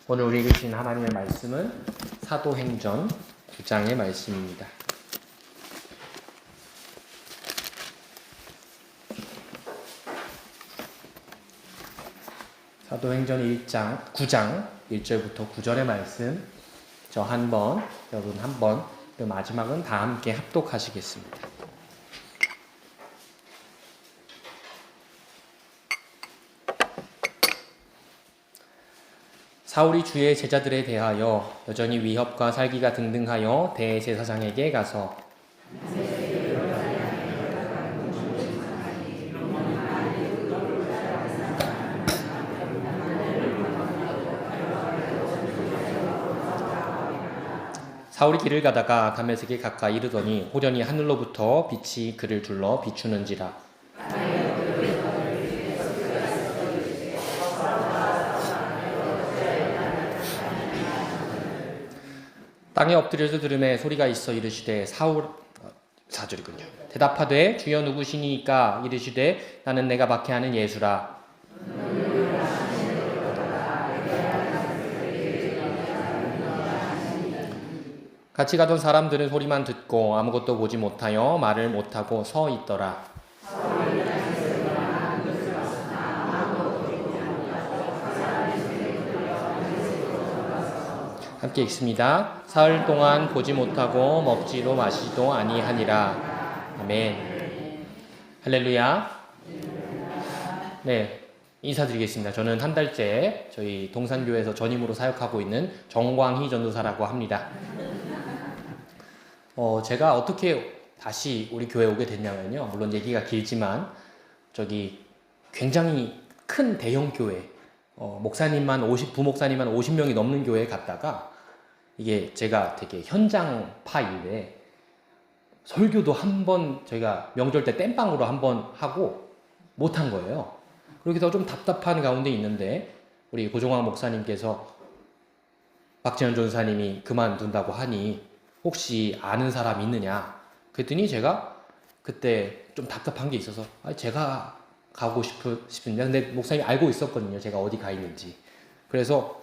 오늘 우리 읽으신 하나님의 말씀은 사도행전 9장의 말씀입니다. 사도행전 9장 1절부터 9절의 말씀, 저 한 번, 여러분 한 번, 그리고 마지막은 다 함께 합독하시겠습니다. 사울이 주의 제자들에 대하여 여전히 위협과 살기가 등등하여 대제사장에게 가서 사울이 길을 가다가 다메섹에 가까이 이르더니 호련히 하늘로부터 빛이 그를 둘러 비추는지라. 땅에 엎드려서 들음에 소리가 있어 이르시되 사울 4절이군요. 대답하되 주여 누구시니까? 이르시되 나는 내가 박해하는 예수라. 같이 가던 사람들은 소리만 듣고 아무것도 보지 못하여 말을 못하고 서 있더라. 함께 읽습니다. 사흘 동안 보지 못하고 먹지도 마시지도 아니하니라. 아멘. 할렐루야. 네, 인사드리겠습니다. 저는 한 달째 저희 동산교회에서 전임으로 사역하고 있는 정광희 전도사라고 합니다. 제가 어떻게 다시 우리 교회에 오게 됐냐면요. 물론 얘기가 길지만 굉장히 큰 대형 교회, 부목사님만 50명이 넘는 교회에 갔다가 이게 제가 되게 현장파인데 설교도 한번 저희가 명절 때 땜빵으로 한번 하고 못한 거예요. 그렇게 해서 좀 답답한 가운데 있는데 우리 고종황 목사님께서 박재현 전사님이 그만둔다고 하니 혹시 아는 사람 있느냐? 그랬더니 제가 그때 좀 답답한 게 있어서 제가 가고 싶은데 근데 목사님이 알고 있었거든요. 제가 어디 가 있는지. 그래서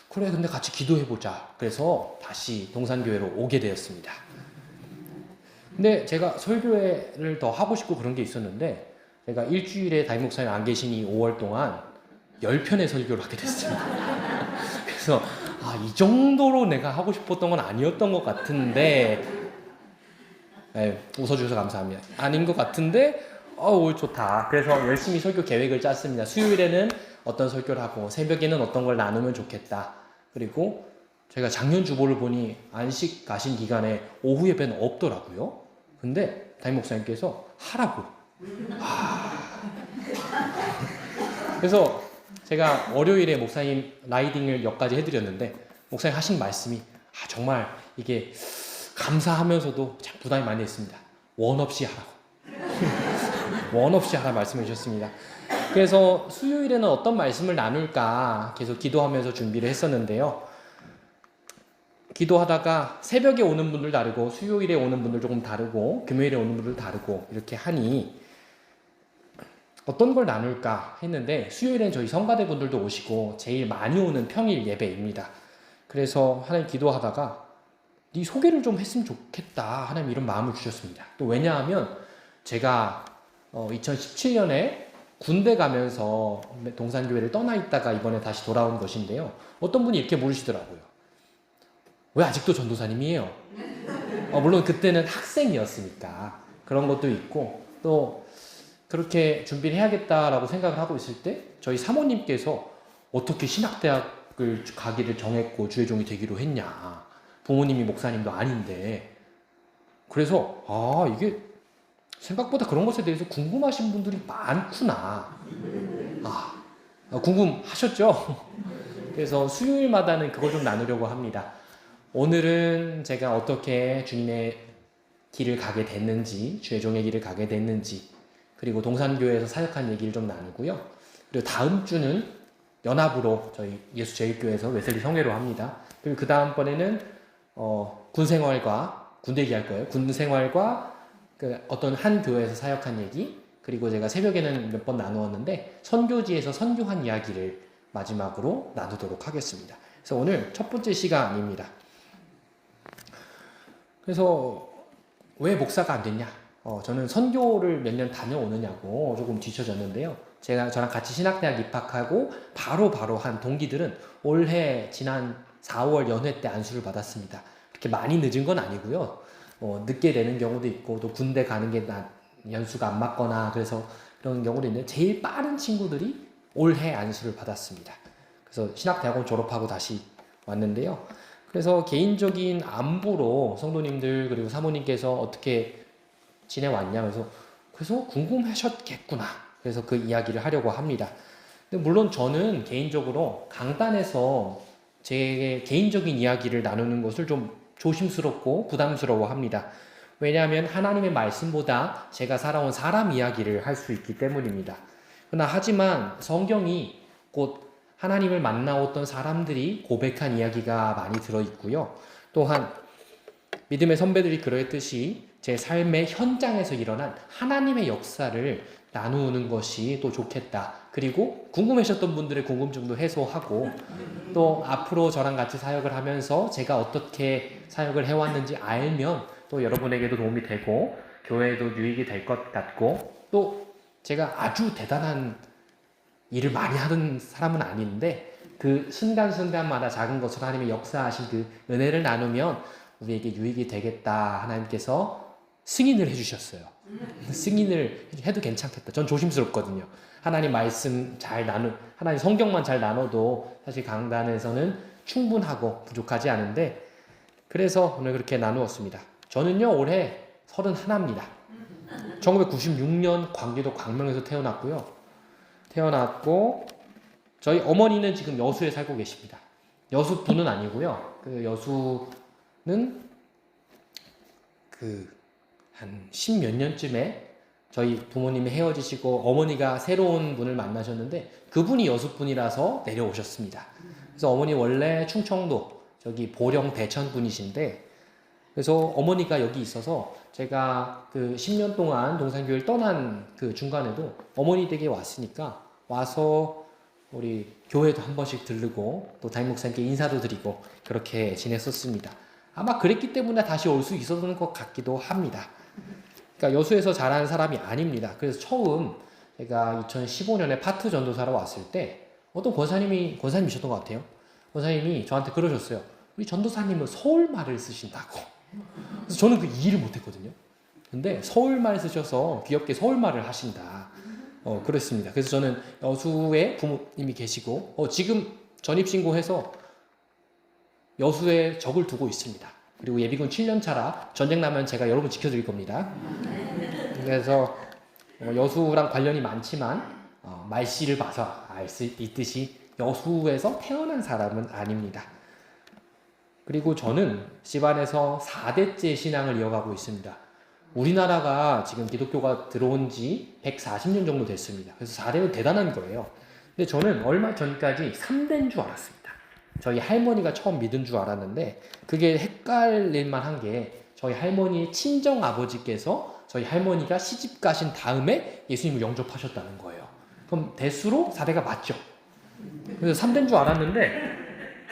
그래 근데 같이 기도해보자. 그래서 다시 동산교회로 오게 되었습니다. 근데 제가 설교회를 더 하고 싶고 그런 게 있었는데 제가 일주일에 담임 목사님 안 계시니 5월 동안 10편의 설교를 하게 됐습니다. 그래서 이 정도로 내가 하고 싶었던 건 아니었던 것 같은데 웃어주셔서 감사합니다. 아닌 것 같은데 좋다. 그래서 열심히 설교 계획을 짰습니다. 수요일에는 어떤 설교를 하고 새벽에는 어떤 걸 나누면 좋겠다. 그리고 제가 작년 주보를 보니 안식 가신 기간에 오후 예배는 없더라고요. 근데 담임 목사님께서 하라고. 그래서 제가 월요일에 목사님 라이딩을 몇 가지 해드렸는데 목사님 하신 말씀이 정말 이게 감사하면서도 참 부담이 많이 됐습니다. 원 없이 하라고. 원 없이 하라 말씀해 주셨습니다. 그래서 수요일에는 어떤 말씀을 나눌까 계속 기도하면서 준비를 했었는데요. 기도하다가 새벽에 오는 분들 다르고 수요일에 오는 분들 조금 다르고 금요일에 오는 분들 다르고 이렇게 하니 어떤 걸 나눌까 했는데 수요일엔 저희 성가대 분들도 오시고 제일 많이 오는 평일 예배입니다. 그래서 하나님 기도하다가 네 소개를 좀 했으면 좋겠다 하나님 이런 마음을 주셨습니다. 또 왜냐하면 제가 2017년에 군대 가면서 동산교회를 떠나 있다가 이번에 다시 돌아온 것인데요. 어떤 분이 이렇게 물으시더라고요. 왜 아직도 전도사님이에요? 물론 그때는 학생이었으니까 그런 것도 있고 또 그렇게 준비를 해야겠다라고 생각을 하고 있을 때 저희 사모님께서 어떻게 신학대학을 가기를 정했고 주의 종이 되기로 했냐. 부모님이 목사님도 아닌데. 그래서 이게 생각보다 그런 것에 대해서 궁금하신 분들이 많구나. 궁금하셨죠? 그래서 수요일마다는 그거 좀 나누려고 합니다. 오늘은 제가 어떻게 주님의 길을 가게 됐는지, 주의 종의 길을 가게 됐는지, 그리고 동산교회에서 사역한 얘기를 좀 나누고요. 그리고 다음 주는 연합으로 저희 예수제일교회에서 웨슬리 성회로 합니다. 그리고 그 다음번에는 군생활과 군대 얘기할 거예요. 군생활과 어떤 한 교회에서 사역한 얘기, 그리고 제가 새벽에는 몇 번 나누었는데 선교지에서 선교한 이야기를 마지막으로 나누도록 하겠습니다. 그래서 오늘 첫 번째 시간입니다. 그래서 왜 목사가 안 됐냐? 저는 선교를 몇 년 다녀오느냐고 조금 뒤처졌는데요. 저랑 같이 신학대학 입학하고 바로 한 동기들은 올해 지난 4월 연회 때 안수를 받았습니다. 그렇게 많이 늦은 건 아니고요. 늦게 되는 경우도 있고 또 군대 가는 게 연수가 안 맞거나 그래서 그런 경우도 있는데 제일 빠른 친구들이 올해 안수를 받았습니다. 그래서 신학대학원 졸업하고 다시 왔는데요. 그래서 개인적인 안부로 성도님들 그리고 사모님께서 어떻게 지내왔냐 그래서 궁금하셨겠구나. 그래서 그 이야기를 하려고 합니다. 근데 물론 저는 개인적으로 강단에서 제 개인적인 이야기를 나누는 것을 좀 조심스럽고 부담스러워합니다. 왜냐하면 하나님의 말씀보다 제가 살아온 사람 이야기를 할 수 있기 때문입니다. 그러나 하지만 성경이 곧 하나님을 만나왔던 사람들이 고백한 이야기가 많이 들어있고요. 또한 믿음의 선배들이 그러했듯이 제 삶의 현장에서 일어난 하나님의 역사를 나누는 것이 또 좋겠다. 그리고 궁금하셨던 분들의 궁금증도 해소하고 또 앞으로 저랑 같이 사역을 하면서 제가 어떻게 사역을 해왔는지 알면 또 여러분에게도 도움이 되고 교회에도 유익이 될 것 같고 또 제가 아주 대단한 일을 많이 하는 사람은 아닌데 그 순간순간마다 작은 것으로 하나님의 역사하신 그 은혜를 나누면 우리에게 유익이 되겠다. 하나님께서 승인을 해주셨어요. 승인을 해도 괜찮겠다. 전 조심스럽거든요. 하나님 말씀 하나님 성경만 잘 나눠도 사실 강단에서는 충분하고 부족하지 않은데 그래서 오늘 그렇게 나누었습니다. 저는요 올해 31입니다. 1996년 광교도 광명에서 태어났고 저희 어머니는 지금 여수에 살고 계십니다. 여수분은 아니고요. 그 여수는 한 10몇 년쯤에 저희 부모님이 헤어지시고 어머니가 새로운 분을 만나셨는데 그분이 여수분이라서 내려오셨습니다. 그래서 어머니 원래 충청도 저기 보령 대천 분이신데 그래서 어머니가 여기 있어서 제가 그 10년 동안 동산교회를 떠난 그 중간에도 어머니 댁에 왔으니까 와서 우리 교회도 한 번씩 들르고 또 담임 목사님께 인사도 드리고 그렇게 지냈었습니다. 아마 그랬기 때문에 다시 올 수 있었던 것 같기도 합니다. 그러니까 여수에서 자란 사람이 아닙니다. 그래서 처음 제가 2015년에 파트 전도사로 왔을 때 어떤 권사님이셨던 것 같아요. 권사님이 저한테 그러셨어요. 우리 전도사님은 서울말을 쓰신다고. 그래서 저는 그 이해를 못했거든요. 근데 서울말 쓰셔서 귀엽게 서울말을 하신다. 그랬습니다. 그래서 저는 여수에 부모님이 계시고 지금 전입신고해서 여수에 적을 두고 있습니다. 그리고 예비군 7년 차라 전쟁 나면 제가 여러분 지켜드릴 겁니다. 그래서 여수랑 관련이 많지만 말씨를 봐서 알 수 있듯이 여수에서 태어난 사람은 아닙니다. 그리고 저는 집안에서 4대째 신앙을 이어가고 있습니다. 우리나라가 지금 기독교가 들어온 지 140년 정도 됐습니다. 그래서 4대는 대단한 거예요. 근데 저는 얼마 전까지 3대인 줄 알았습니다. 저희 할머니가 처음 믿은 줄 알았는데 그게 헷갈릴만 한 게 저희 할머니의 친정 아버지께서 저희 할머니가 시집 가신 다음에 예수님을 영접하셨다는 거예요. 그럼 대수로 4대가 맞죠. 그래서 3대인 줄 알았는데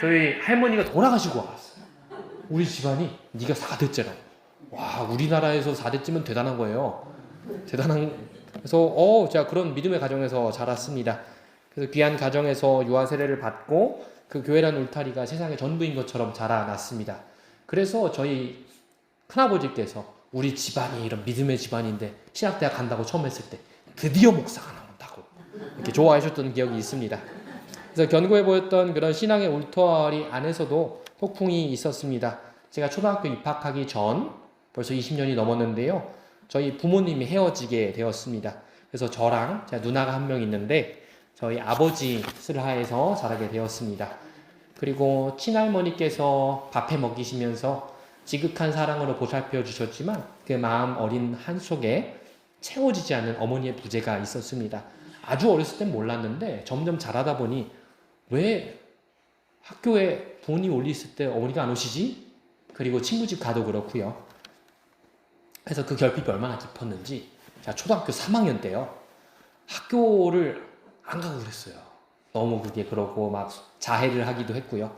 저희 할머니가 돌아가시고 알았어요. 우리 집안이 네가 4대째라고. 와, 우리나라에서 4대째면 대단한 거예요. 그래서 제가 그런 믿음의 가정에서 자랐습니다. 그래서 귀한 가정에서 유아 세례를 받고 그 교회라는 울타리가 세상의 전부인 것처럼 자라났습니다. 그래서 저희 큰아버지께서 우리 집안이 이런 믿음의 집안인데 신학대학 간다고 처음 했을 때 드디어 목사가 나온다고 이렇게 좋아하셨던 기억이 있습니다. 그래서 견고해 보였던 그런 신앙의 울타리 안에서도 폭풍이 있었습니다. 제가 초등학교 입학하기 전 벌써 20년이 넘었는데요. 저희 부모님이 헤어지게 되었습니다. 그래서 저랑 제가 누나가 한 명 있는데 저희 아버지 슬하에서 자라게 되었습니다. 그리고 친할머니께서 밥해 먹이시면서 지극한 사랑으로 보살펴 주셨지만 그 마음 어린 한속에 채워지지 않는 어머니의 부재가 있었습니다. 아주 어렸을 땐 몰랐는데 점점 자라다 보니 왜 학교에 부모님 올리 있을 때 어머니가 안 오시지? 그리고 친구 집 가도 그렇고요. 그래서 그 결핍이 얼마나 깊었는지 제가 초등학교 3학년 때요. 학교를 안 가고 그랬어요. 너무 그게 그러고 막 자해를 하기도 했고요.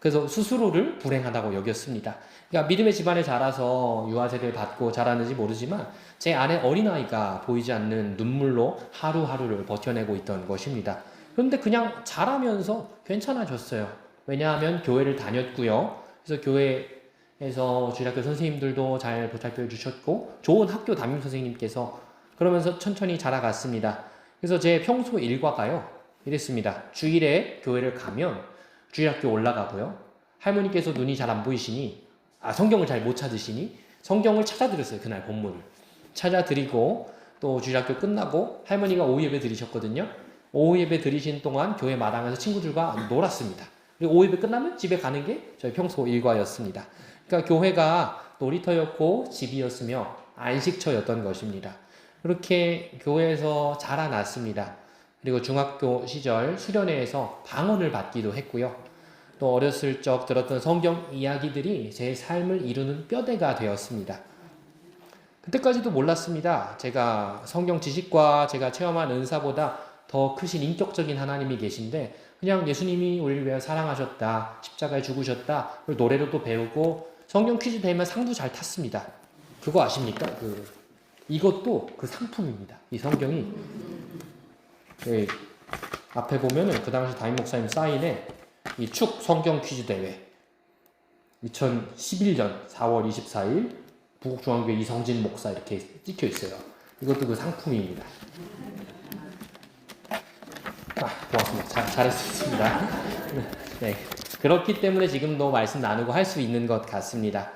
그래서 스스로를 불행하다고 여겼습니다. 그러니까 믿음의 집안에 자라서 유아세례를 받고 자랐는지 모르지만 제 안에 어린아이가 보이지 않는 눈물로 하루하루를 버텨내고 있던 것입니다. 그런데 그냥 자라면서 괜찮아졌어요. 왜냐하면 교회를 다녔고요. 그래서 교회에서 주일학교 선생님들도 잘 보살펴 주셨고 좋은 학교 담임 선생님께서 그러면서 천천히 자라갔습니다. 그래서 제 평소 일과가요. 이랬습니다. 주일에 교회를 가면 주일학교 올라가고요. 할머니께서 눈이 잘 안 보이시니 성경을 잘 못 찾으시니 성경을 찾아드렸어요. 그날 본문을 찾아드리고 또 주일학교 끝나고 할머니가 오후 예배 드리셨거든요. 오후 예배 드리신 동안 교회 마당에서 친구들과 놀았습니다. 그리고 오후 예배 끝나면 집에 가는 게 저희 평소 일과였습니다. 그러니까 교회가 놀이터였고 집이었으며 안식처였던 것입니다. 그렇게 교회에서 자라났습니다. 그리고 중학교 시절 수련회에서 방언을 받기도 했고요. 또 어렸을 적 들었던 성경 이야기들이 제 삶을 이루는 뼈대가 되었습니다. 그때까지도 몰랐습니다. 제가 성경 지식과 제가 체험한 은사보다 더 크신 인격적인 하나님이 계신데 그냥 예수님이 우리를 위해 사랑하셨다, 십자가에 죽으셨다, 노래로도 배우고 성경 퀴즈 되면 상도 잘 탔습니다. 그거 아십니까? 이것도 그 상품입니다. 이 성경이 앞에 보면은 그 당시 담임 목사님 사인에 이 축 성경 퀴즈 대회 2011년 4월 24일 부곡중앙교회 이성진 목사 이렇게 찍혀 있어요. 이것도 그 상품입니다. 고맙습니다. 잘했습니다. 네. 그렇기 때문에 지금도 말씀 나누고 할 수 있는 것 같습니다.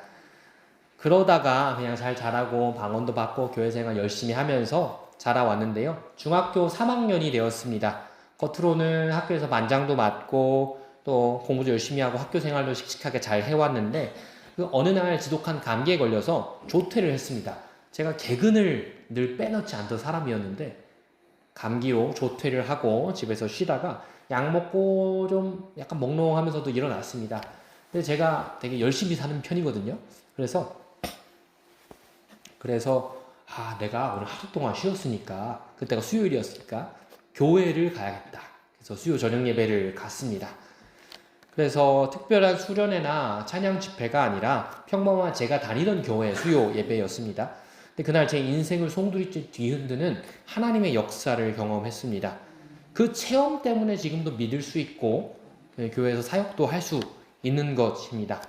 그러다가 그냥 잘 자라고 방언도 받고 교회 생활 열심히 하면서 자라왔는데요. 중학교 3학년이 되었습니다. 겉으로는 학교에서 반장도 맡고 또 공부도 열심히 하고 학교 생활도 씩씩하게 잘 해왔는데 그 어느 날 지독한 감기에 걸려서 조퇴를 했습니다. 제가 개근을 늘 빼놓지 않던 사람이었는데 감기로 조퇴를 하고 집에서 쉬다가 약 먹고 좀 약간 몽롱하면서도 일어났습니다. 근데 제가 되게 열심히 사는 편이거든요. 그래서 내가 오늘 하루 동안 쉬었으니까 그때가 수요일이었으니까 교회를 가야겠다. 그래서 수요 저녁 예배를 갔습니다. 그래서 특별한 수련회나 찬양 집회가 아니라 평범한 제가 다니던 교회 수요 예배였습니다. 근데 그날 제 인생을 송두리째 뒤흔드는 하나님의 역사를 경험했습니다. 그 체험 때문에 지금도 믿을 수 있고 교회에서 사역도 할 수 있는 것입니다.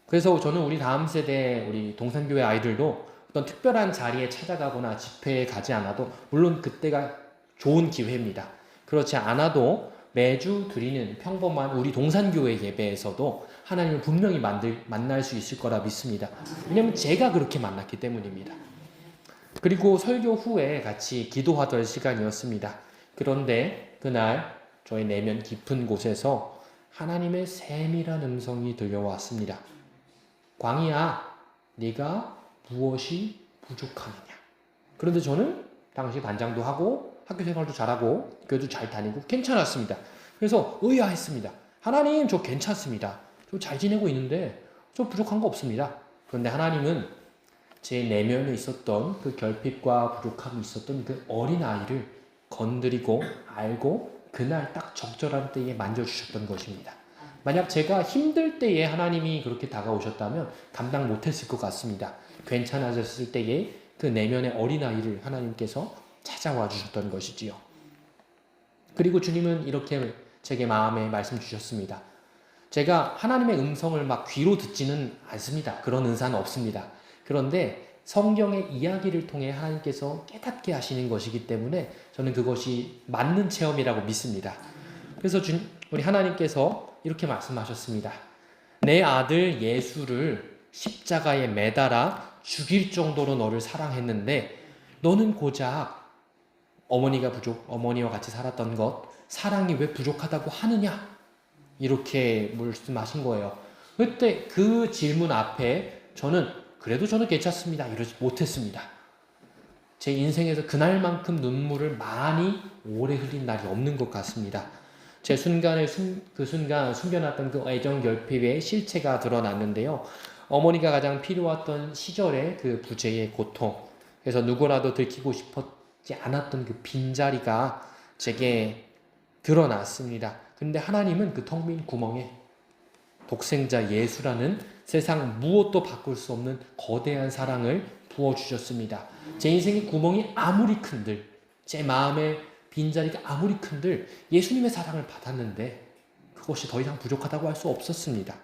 그래서 저는 우리 다음 세대 우리 동산교회 아이들도 어떤 특별한 자리에 찾아가거나 집회에 가지 않아도 물론 그때가 좋은 기회입니다. 그렇지 않아도 매주 드리는 평범한 우리 동산교회 예배에서도 하나님을 분명히 만날 수 있을 거라 믿습니다. 왜냐하면 제가 그렇게 만났기 때문입니다. 그리고 설교 후에 같이 기도하던 시간이었습니다. 그런데 그날 저의 내면 깊은 곳에서 하나님의 세밀한 음성이 들려왔습니다. 광희야, 네가 무엇이 부족하느냐? 그런데 저는 당시 반장도 하고 학교 생활도 잘하고 교회도 잘 다니고 괜찮았습니다. 그래서 의아했습니다. 하나님, 저 괜찮습니다. 저 잘 지내고 있는데 저 부족한 거 없습니다. 그런데 하나님은 제 내면에 있었던 그 결핍과 부족함이 있었던 그 어린아이를 건드리고 알고 그날 딱 적절한 때에 만져주셨던 것입니다. 만약 제가 힘들 때에 하나님이 그렇게 다가오셨다면 감당 못했을 것 같습니다. 괜찮아졌을 때에 그 내면의 어린아이를 하나님께서 찾아와 주셨던 것이지요. 그리고 주님은 이렇게 제게 마음에 말씀 주셨습니다. 제가 하나님의 음성을 막 귀로 듣지는 않습니다. 그런 은사는 없습니다. 그런데 성경의 이야기를 통해 하나님께서 깨닫게 하시는 것이기 때문에 저는 그것이 맞는 체험이라고 믿습니다. 그래서 우리 하나님께서 이렇게 말씀하셨습니다. 내 아들 예수를 십자가에 매달아 죽일 정도로 너를 사랑했는데 너는 고작 어머니와 같이 살았던 것, 사랑이 왜 부족하다고 하느냐? 이렇게 말씀하신 거예요. 그때 그 질문 앞에 저는 괜찮습니다. 이러지 못했습니다. 제 인생에서 그날만큼 눈물을 많이 오래 흘린 날이 없는 것 같습니다. 제 순간 숨겨놨던 그 애정 결핍의 실체가 드러났는데요. 어머니가 가장 필요했던 시절의 그 부재의 고통, 그래서 누구라도 들키고 싶었지 않았던 그 빈자리가 제게 드러났습니다. 근데 하나님은 그 텅 빈 구멍에 독생자 예수라는 세상 무엇도 바꿀 수 없는 거대한 사랑을 부어주셨습니다. 제 인생의 구멍이 아무리 큰들, 제 마음의 빈자리가 아무리 큰들 예수님의 사랑을 받았는데 그것이 더 이상 부족하다고 할 수 없었습니다.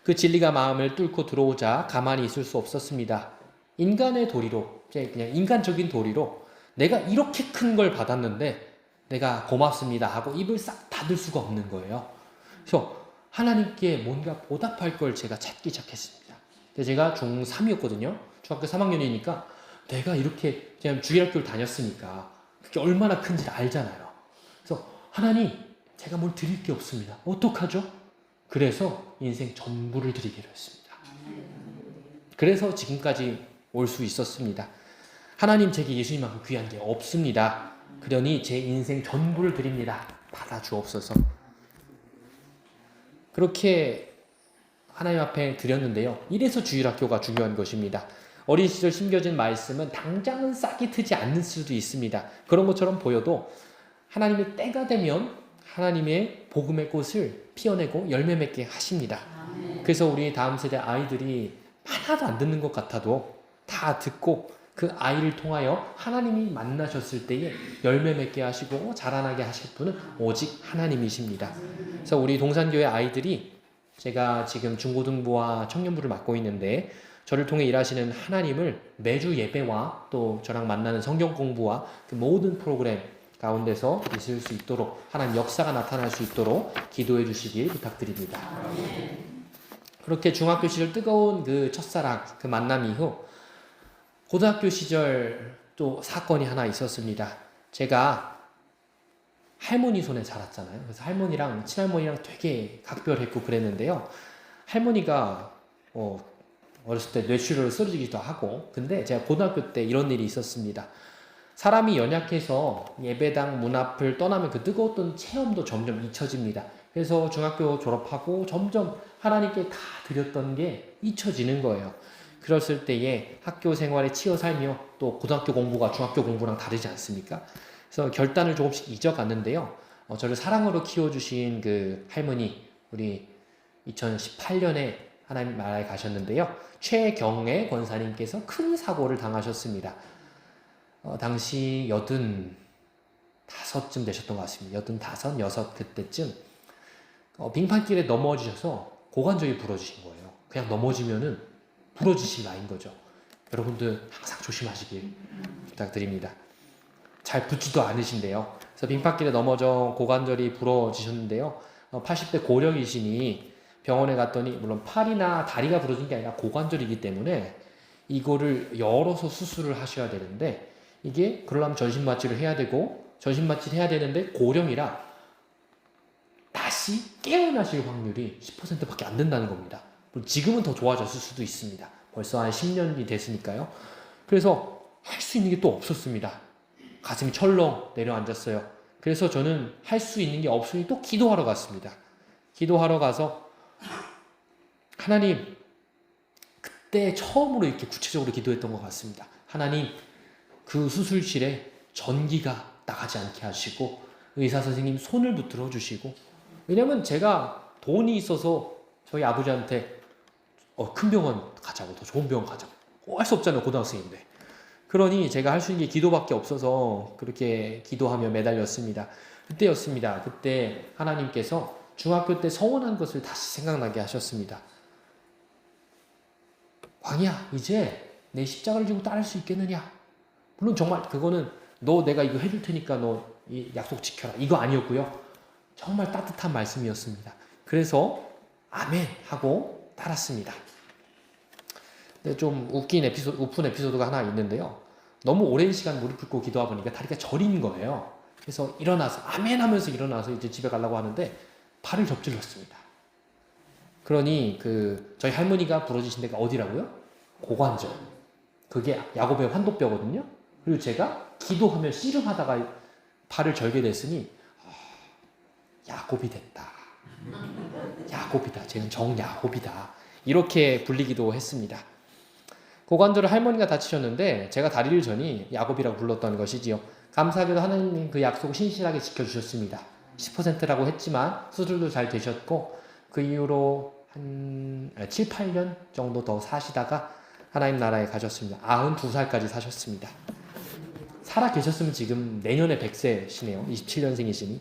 그 진리가 마음을 뚫고 들어오자 가만히 있을 수 없었습니다. 인간의 도리로, 그냥 인간적인 도리로 내가 이렇게 큰 걸 받았는데 내가 고맙습니다 하고 입을 싹 닫을 수가 없는 거예요. 그래서 하나님께 뭔가 보답할 걸 제가 찾기 시작했습니다. 제가 중3이었거든요. 중학교 3학년이니까 내가 이렇게 그냥 주일학교를 다녔으니까 그게 얼마나 큰지 알잖아요. 그래서 하나님, 제가 뭘 드릴 게 없습니다. 어떡하죠? 그래서 인생 전부를 드리기로 했습니다. 그래서 지금까지 올 수 있었습니다. 하나님, 제게 예수님만큼 귀한 게 없습니다. 그러니 제 인생 전부를 드립니다. 받아주옵소서. 그렇게 하나님 앞에 드렸는데요. 이래서 주일학교가 중요한 것입니다. 어린 시절 심겨진 말씀은 당장은 싹이 트지 않는 수도 있습니다. 그런 것처럼 보여도 하나님의 때가 되면 하나님의 복음의 꽃을 피워내고 열매 맺게 하십니다. 그래서 우리 다음 세대 아이들이 하나도 안 듣는 것 같아도 다 듣고 그 아이를 통하여 하나님이 만나셨을 때에 열매 맺게 하시고 자라나게 하실 분은 오직 하나님이십니다. 그래서 우리 동산교회 아이들이, 제가 지금 중고등부와 청년부를 맡고 있는데 저를 통해 일하시는 하나님을 매주 예배와 또 저랑 만나는 성경 공부와 그 모든 프로그램 가운데서 있을 수 있도록, 하나님 역사가 나타날 수 있도록 기도해 주시길 부탁드립니다. 그렇게 중학교 시절 뜨거운 그 첫사랑, 그 만남 이후 고등학교 시절 또 사건이 하나 있었습니다. 제가 할머니 손에 자랐잖아요. 그래서 할머니랑 친할머니랑 되게 각별했고 그랬는데요. 할머니가 어렸을 때 뇌출혈로 쓰러지기도 하고, 근데 제가 고등학교 때 이런 일이 있었습니다. 사람이 연약해서 예배당 문 앞을 떠나면 그 뜨거웠던 체험도 점점 잊혀집니다. 그래서 중학교 졸업하고 점점 하나님께 다 드렸던 게 잊혀지는 거예요. 그랬을 때에 학교 생활에 치여 살며 또 고등학교 공부가 중학교 공부랑 다르지 않습니까? 그래서 결단을 조금씩 잊어갔는데요. 저를 사랑으로 키워주신 그 할머니, 우리 2018년에 하나님 나라에 가셨는데요. 최경애 권사님께서 큰 사고를 당하셨습니다. 당시 85쯤 되셨던 것 같습니다. 85, 6 그때쯤 빙판길에 넘어지셔서 고관절이 부러지신 거예요. 그냥 넘어지면은 부러지실 나이인 거죠. 여러분들 항상 조심하시길 부탁드립니다. 잘 붙지도 않으신데요. 그래서 빙판길에 넘어져 고관절이 부러지셨는데요. 80대 고령이시니 병원에 갔더니, 물론 팔이나 다리가 부러진 게 아니라 고관절이기 때문에 이거를 열어서 수술을 하셔야 되는데, 이게 그러려면 전신마취를 해야 되고, 전신마취를 해야 되는데 고령이라 다시 깨어나실 확률이 10%밖에 안 된다는 겁니다. 지금은 더 좋아졌을 수도 있습니다. 벌써 한 10년이 됐으니까요. 그래서 할 수 있는 게 또 없었습니다. 가슴이 철렁 내려앉았어요. 그래서 저는 할 수 있는 게 없으니 또 기도하러 갔습니다. 기도하러 가서 하나님, 그때 처음으로 이렇게 구체적으로 기도했던 것 같습니다. 하나님, 그 수술실에 전기가 나가지 않게 하시고 의사 선생님 손을 붙들어 주시고, 왜냐면 제가 돈이 있어서 저희 아버지한테 큰 병원 가자고, 더 좋은 병원 가자고 할 수 없잖아요, 고등학생인데. 그러니 제가 할 수 있는 게 기도밖에 없어서 그렇게 기도하며 매달렸습니다. 그때였습니다. 그때 하나님께서 중학교 때 서원한 것을 다시 생각나게 하셨습니다. 광희야, 이제 내 십자가를 지고 따를 수 있겠느냐? 물론 정말 그거는 너 내가 이거 해줄 테니까 너 이 약속 지켜라, 이거 아니었고요. 정말 따뜻한 말씀이었습니다. 그래서 아멘 하고 따랐습니다. 근데 좀 웃픈 에피소드가 하나 있는데요. 너무 오랜 시간 무릎 꿇고 기도하다 보니까 다리가 저린 거예요. 그래서 일어나서 아멘 하면서 일어나서 이제 집에 가려고 하는데 발을 접질렀습니다. 그러니 저희 할머니가 부러지신 데가 어디라고요? 고관절. 그게 야곱의 환도뼈거든요. 그리고 제가 기도하며 씨름하다가 발을 절게 됐으니 야곱이 됐다. 야곱이다. 쟤는 정야곱이다. 이렇게 불리기도 했습니다. 고관절을 할머니가 다치셨는데 제가 다리를 저니 야곱이라고 불렀던 것이지요. 감사하게도 하나님이 그 약속을 신실하게 지켜주셨습니다. 10%라고 했지만 수술도 잘 되셨고 그 이후로 한 7, 8년 정도 더 사시다가 하나님 나라에 가셨습니다. 92살까지 사셨습니다. 살아 계셨으면 지금 내년에 100세시네요. 27년생이시니.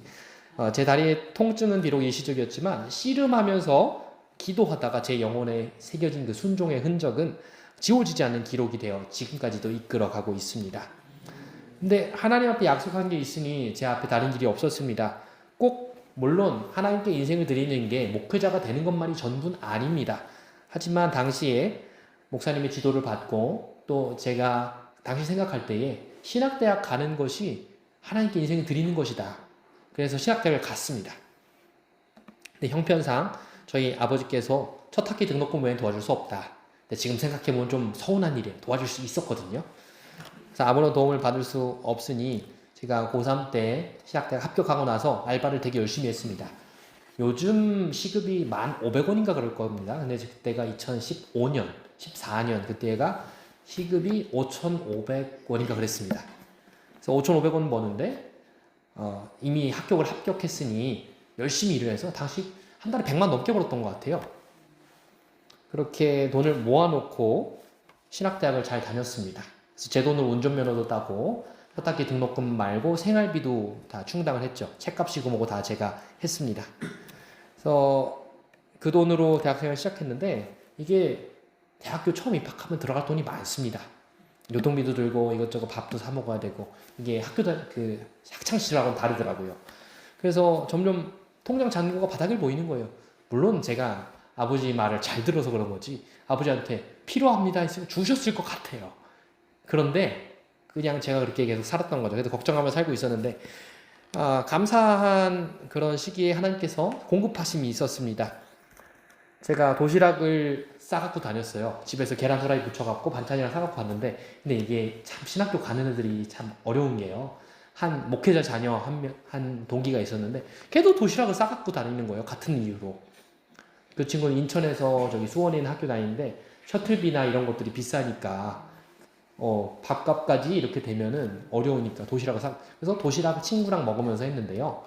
제 다리의 통증은 비록 일시적이었지만 씨름하면서 기도하다가 제 영혼에 새겨진 그 순종의 흔적은 지워지지 않는 기록이 되어 지금까지도 이끌어가고 있습니다. 근데 하나님 앞에 약속한 게 있으니 제 앞에 다른 길이 없었습니다. 꼭 물론 하나님께 인생을 드리는 게 목회자가 되는 것만이 전부는 아닙니다. 하지만 당시에 목사님의 지도를 받고 또 제가 당시 생각할 때에 신학대학 가는 것이 하나님께 인생을 드리는 것이다. 그래서 신학대학을 갔습니다. 근데 형편상 저희 아버지께서 첫 학기 등록금 외엔 도와줄 수 없다. 근데 지금 생각해보면 좀 서운한 일이에요. 도와줄 수 있었거든요. 그래서 아무런 도움을 받을 수 없으니 제가 고3 때 신학대학 합격하고 나서 알바를 되게 열심히 했습니다. 요즘 시급이 1,500원인가 그럴 겁니다. 근데 그때가 2015년, 14년 그때가 시급이 5,500원인가 그랬습니다. 그래서 5,500원 버는데 이미 합격했으니 열심히 일을 해서 당시 한 달에 100만 넘게 벌었던 것 같아요. 그렇게 돈을 모아놓고 신학대학을 잘 다녔습니다. 그래서 제 돈으로 운전면허도 따고 첫 학기 등록금 말고 생활비도 다 충당을 했죠. 책값이고 뭐고 다 제가 했습니다. 그래서 그 돈으로 대학생활을 시작했는데 이게 대학교 처음 입학하면 들어갈 돈이 많습니다. 교통비도 들고 이것저것 밥도 사 먹어야 되고 이게 그 학창시절하고는 다르더라고요. 그래서 점점 통장 잔고가 바닥을 보이는 거예요. 물론 제가 아버지 말을 잘 들어서 그런 거지 아버지한테 필요합니다 했으면 주셨을 것 같아요. 그런데 그냥 제가 그렇게 계속 살았던 거죠. 그래서 걱정하며 살고 있었는데 감사한 그런 시기에 하나님께서 공급하심이 있었습니다. 제가 도시락을 싸갖고 다녔어요. 집에서 계란 후라이 부쳐갖고 반찬이랑 사갖고 갔는데 근데 이게 참 신학교 가는 애들이 참 어려운 게요. 한 목회자 자녀 한 동기가 있었는데 걔도 도시락을 싸갖고 다니는 거예요. 같은 이유로. 그 친구는 인천에서 저기 수원에 있는 학교 다니는데 셔틀비나 이런 것들이 비싸니까 밥값까지 이렇게 되면은 어려우니까 도시락을 그래서 도시락을 친구랑 먹으면서 했는데요.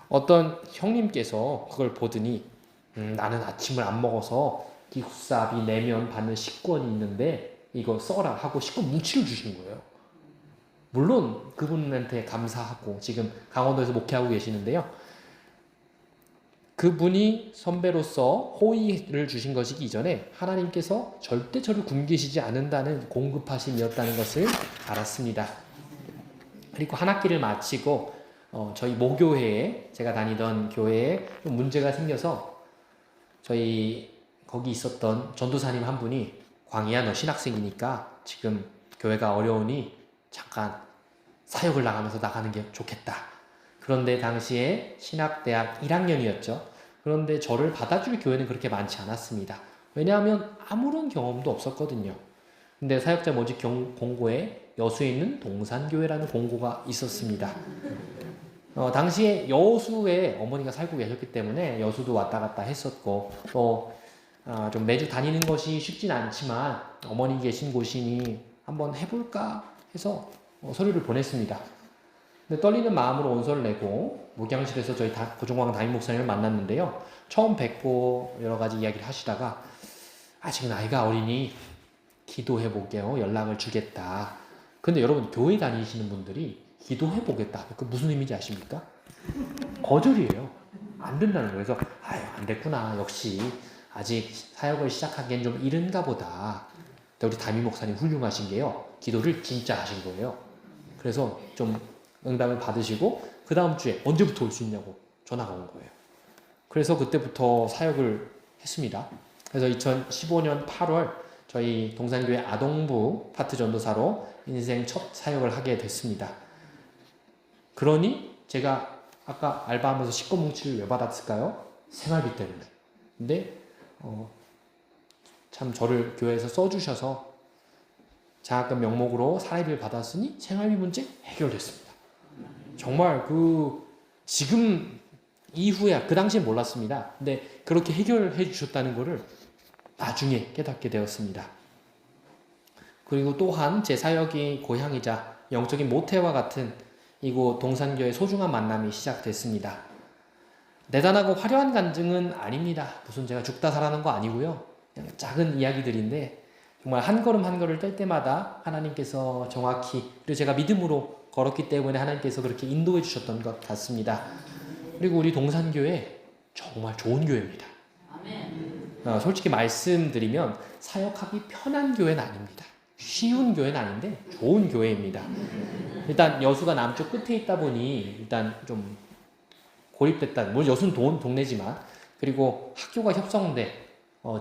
어떤 형님께서 그걸 보더니 나는 아침을 안 먹어서 기숙사비 내면 받는 식권이 있는데 이거 써라 하고 식권 뭉치를 주신 거예요. 물론 그분한테 감사하고 지금 강원도에서 목회하고 계시는데요. 그분이 선배로서 호의를 주신 것이기 이전에 하나님께서 절대 저를 굶기시지 않는다는 공급하심이었다는 것을 알았습니다. 그리고 한 학기를 마치고 저희 모교회에 제가 다니던 교회에 좀 문제가 생겨서 저희 거기 있었던 전도사님 한 분이 광희야 너 신학생이니까 지금 교회가 어려우니 잠깐 사역을 나가면서 나가는 게 좋겠다. 그런데 당시에 신학대학 1학년이었죠. 그런데 저를 받아줄 교회는 그렇게 많지 않았습니다. 왜냐하면 아무런 경험도 없었거든요. 근데 사역자 모집 공고에 여수에 있는 동산교회라는 공고가 있었습니다. 당시에 여수에 어머니가 살고 계셨기 때문에 여수도 왔다 갔다 했었고 또 좀 매주 다니는 것이 쉽진 않지만 어머니 계신 곳이니 한번 해볼까 해서 서류를 보냈습니다. 근데 떨리는 마음으로 원서를 내고 목양실에서 저희 고종광 담임 목사님을 만났는데요. 처음 뵙고 여러 가지 이야기를 하시다가 아직 나이가 어리니 기도해볼게요. 연락을 주겠다. 근데 여러분 교회 다니시는 분들이 기도해보겠다. 그 무슨 의미인지 아십니까? 거절이에요. 안 된다는 거예요. 그래서 안 됐구나. 역시 아직 사역을 시작하기엔 좀 이른가 보다. 근데 우리 담임 목사님 훌륭하신 게요. 기도를 진짜 하신 거예요. 그래서 좀 응답을 받으시고 그 다음 주에 언제부터 올 수 있냐고 전화가 온 거예요. 그래서 그때부터 사역을 했습니다. 그래서 2015년 8월 저희 동산교회 아동부 파트 전도사로 인생 첫 사역을 하게 됐습니다. 그러니 제가 아까 알바하면서 식권 뭉치를 왜 받았을까요? 생활비 때문에. 근데 참 저를 교회에서 써주셔서 장학금 명목으로 사례비를 받았으니 생활비 문제 해결됐습니다. 정말 지금 이후에 그 당시에 몰랐습니다. 근데 그렇게 해결해 주셨다는 것을 나중에 깨닫게 되었습니다. 그리고 또한 제 사역이 고향이자 영적인 모태와 같은 이곳 동산교의 소중한 만남이 시작됐습니다. 대단하고 화려한 간증은 아닙니다. 무슨 제가 죽다 살아난 거 아니고요. 그냥 작은 이야기들인데 정말 한 걸음 한 걸음을 뗄 때마다 하나님께서 정확히, 그리고 제가 믿음으로 걸었기 때문에 하나님께서 그렇게 인도해 주셨던 것 같습니다. 그리고 우리 동산교회 정말 좋은 교회입니다. 솔직히 말씀드리면 사역하기 편한 교회는 아닙니다. 쉬운 교회는 아닌데 좋은 교회입니다. 일단 여수가 남쪽 끝에 있다 보니 일단 좀 고립됐다. 물론 여수는 동네지만, 그리고 학교가 협성돼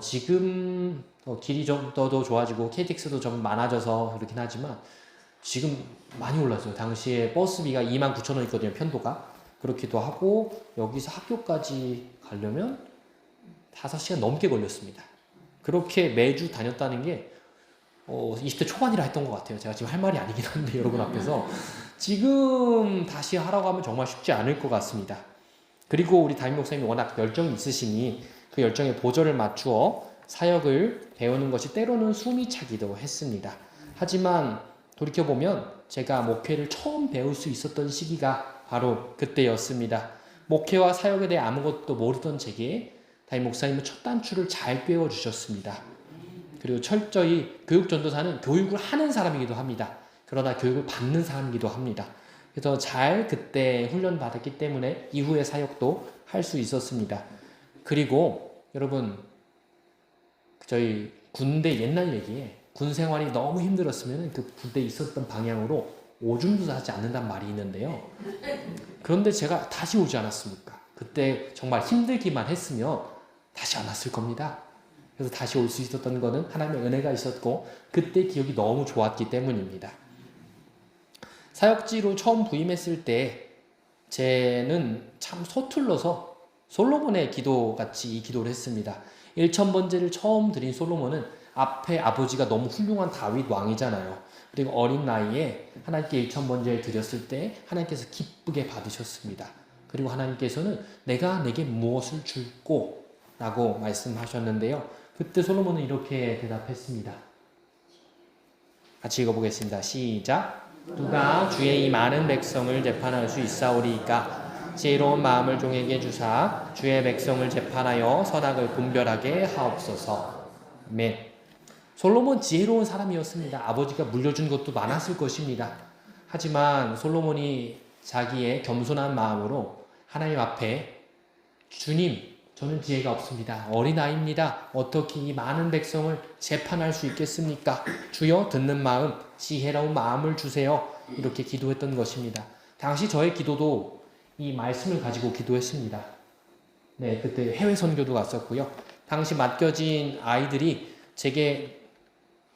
지금 길이 좀 더 좋아지고 KTX도 좀 많아져서 그렇긴 하지만 지금 많이 올랐어요. 당시에 버스비가 29,000원 있거든요. 편도가. 그렇기도 하고 여기서 학교까지 가려면 5시간 넘게 걸렸습니다. 그렇게 매주 다녔다는 게 20대 초반이라 했던 것 같아요. 제가 지금 할 말이 아니긴 한데 여러분 앞에서 지금 다시 하라고 하면 정말 쉽지 않을 것 같습니다. 그리고 우리 담임 목사님이 워낙 열정이 있으시니 그 열정에 보조를 맞추어 사역을 배우는 것이 때로는 숨이 차기도 했습니다. 하지만 돌이켜보면 제가 목회를 처음 배울 수 있었던 시기가 바로 그때였습니다. 목회와 사역에 대해 아무것도 모르던 제게 담임 목사님은 첫 단추를 잘 꿰어주셨습니다. 그리고 철저히 교육전도사는 교육을 하는 사람이기도 합니다. 그러나 교육을 받는 사람이기도 합니다. 그래서 잘 그때 훈련 받았기 때문에 이후의 사역도 할 수 있었습니다. 그리고 여러분, 저희 군대 옛날 얘기에 군 생활이 너무 힘들었으면 그 군대에 있었던 방향으로 오줌도 싸지 않는단 말이 있는데요. 그런데 제가 다시 오지 않았습니까? 그때 정말 힘들기만 했으면 다시 안 왔을 겁니다. 그래서 다시 올 수 있었던 거는 하나님의 은혜가 있었고 그때 기억이 너무 좋았기 때문입니다. 사역지로 처음 부임했을 때 쟤는 참 서툴러서 솔로몬의 기도같이 이 기도를 했습니다. 1000번제를 처음 드린 솔로몬은 앞에 아버지가 너무 훌륭한 다윗 왕이잖아요. 그리고 어린 나이에 하나님께 1000번제를 드렸을 때 하나님께서 기쁘게 받으셨습니다. 그리고 하나님께서는 내가 내게 무엇을 줄꼬? 라고 말씀하셨는데요. 그때 솔로몬은 이렇게 대답했습니다. 같이 읽어보겠습니다. 시작. 누가 주의 이 많은 백성을 재판할 수 있사오리이까 지혜로운 마음을 종에게 주사 주의 백성을 재판하여 선악을 분별하게 하옵소서. 아멘. 솔로몬 지혜로운 사람이었습니다. 아버지가 물려준 것도 많았을 것입니다. 하지만 솔로몬이 자기의 겸손한 마음으로 하나님 앞에 주님, 저는 지혜가 없습니다. 어린아이입니다. 어떻게 이 많은 백성을 재판할 수 있겠습니까? 주여 듣는 마음, 지혜로운 마음을 주세요. 이렇게 기도했던 것입니다. 당시 저의 기도도 이 말씀을 가지고 기도했습니다. 네, 그때 해외 선교도 갔었고요. 당시 맡겨진 아이들이 제게